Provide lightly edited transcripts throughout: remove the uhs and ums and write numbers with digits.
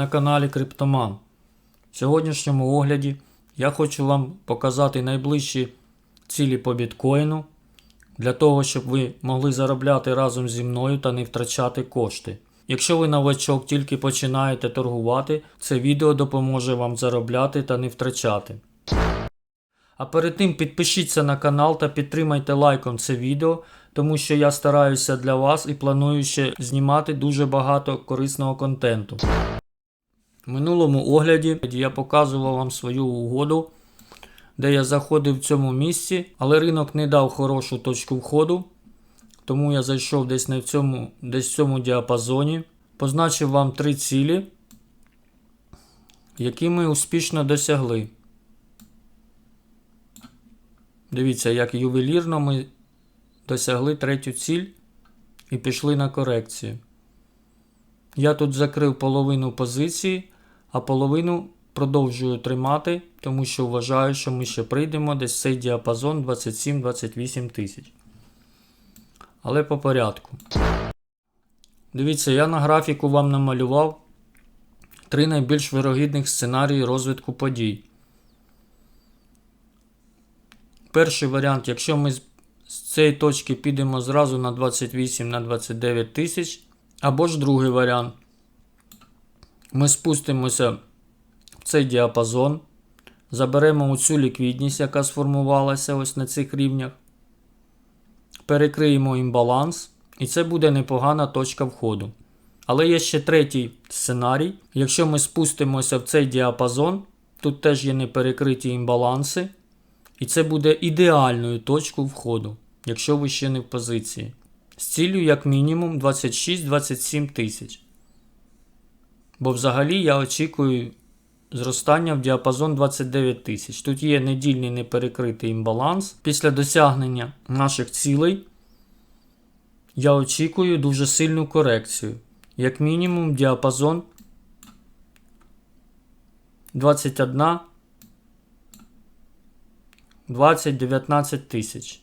на каналі Криптоман. В сьогоднішньому огляді я хочу вам показати найближчі цілі по біткоїну, для того, щоб ви могли заробляти разом зі мною та не втрачати кошти. Якщо ви новачок, тільки починаєте торгувати, це відео допоможе вам заробляти та не втрачати. А перед тим підпишіться на канал та підтримайте лайком це відео, тому що я стараюся для вас і планую ще знімати дуже багато корисного контенту. В минулому огляді я показував вам свою угоду, де я заходив в цьому місці, але ринок не дав хорошу точку входу, тому я зайшов десь в цьому діапазоні. Позначив вам 3 цілі, які ми успішно досягли. Дивіться, як ювелірно ми досягли 3-ю ціль і пішли на корекцію. Я тут закрив половину позиції, а половину продовжую тримати, тому що вважаю, що ми ще прийдемо десь в цей діапазон 27-28 тисяч. Але по порядку. Дивіться, я на графіку вам намалював 3 найбільш вирогідних сценарії розвитку подій. Перший варіант, якщо ми з цієї точки підемо зразу на 28-29 тисяч, або ж другий варіант, ми спустимося в цей діапазон, заберемо оцю ліквідність, яка сформувалася ось на цих рівнях, перекриємо імбаланс, і це буде непогана точка входу. Але є ще третій сценарій. Якщо ми спустимося в цей діапазон, тут теж є неперекриті імбаланси, і це буде ідеальною точкою входу, якщо ви ще не в позиції. З ціллю як мінімум 26-27 тисяч. Бо взагалі я очікую зростання в діапазон 29 тисяч. Тут є недільний неперекритий імбаланс. Після досягнення наших цілей я очікую дуже сильну корекцію. Як мінімум діапазон 20-19 тисяч.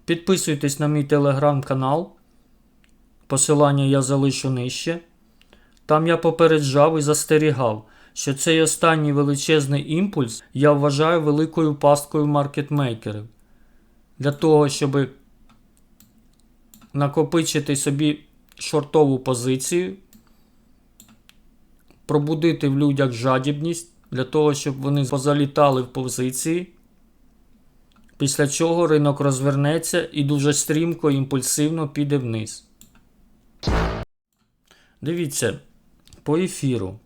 Підписуйтесь на мій телеграм-канал. Посилання я залишу нижче. Там я попереджав і застерігав, що цей останній величезний імпульс я вважаю великою пасткою маркетмейкерів. Для того, щоб накопичити собі шортову позицію, пробудити в людях жадібність, для того, щоб вони позалітали в позиції, після чого ринок розвернеться і дуже стрімко, імпульсивно піде вниз. Дивіться, по ефіру.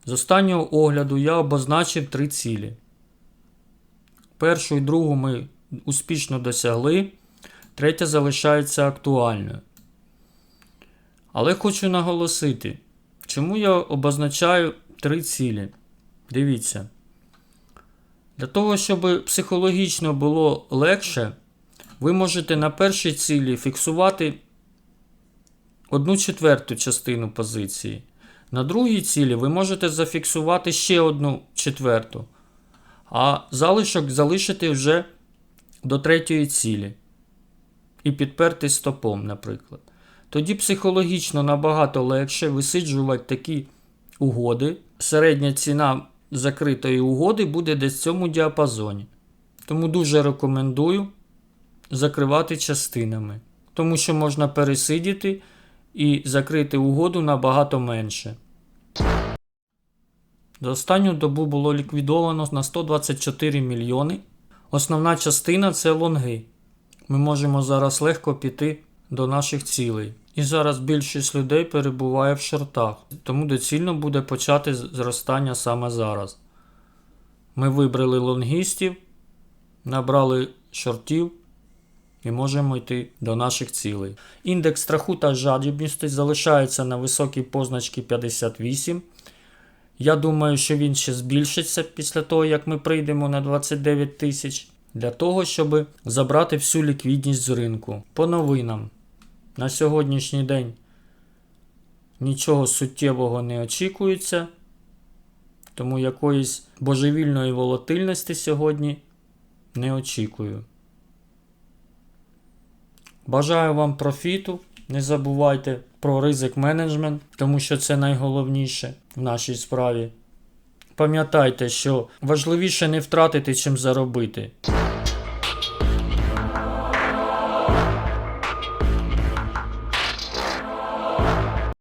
З останнього огляду я обозначив 3 цілі. Першу і другу ми успішно досягли, третя залишається актуальною. Але хочу наголосити, чому я обозначаю 3 цілі. Дивіться. Для того, щоб психологічно було легше, ви можете на першій цілі фіксувати 1/4 частину позиції. На другій цілі ви можете зафіксувати ще 1/4. А залишок залишити вже до 3-ї цілі. І підперти стопом, наприклад. Тоді психологічно набагато легше висиджувати такі угоди. Середня ціна закритої угоди буде десь в цьому діапазоні. Тому дуже рекомендую закривати частинами. Тому що можна пересидіти і закрити угоду набагато менше. За останню добу було ліквідовано на 124 мільйони. Основна частина – це лонги. Ми можемо зараз легко піти до наших цілей. І зараз більшість людей перебуває в шортах. Тому доцільно буде почати зростання саме зараз. Ми вибрали лонгістів, набрали шортів і можемо йти до наших цілей. Індекс страху та жадібності залишається на високій позначці 58. Я думаю, що він ще збільшиться після того, як ми прийдемо на 29 тисяч. Для того, щоб забрати всю ліквідність з ринку. По новинам. На сьогоднішній день нічого суттєвого не очікується. Тому якоїсь божевільної волатильності сьогодні не очікую. Бажаю вам профіту. Не забувайте про ризик менеджмент, тому що це найголовніше в нашій справі. Пам'ятайте, що важливіше не втратити, чим заробити.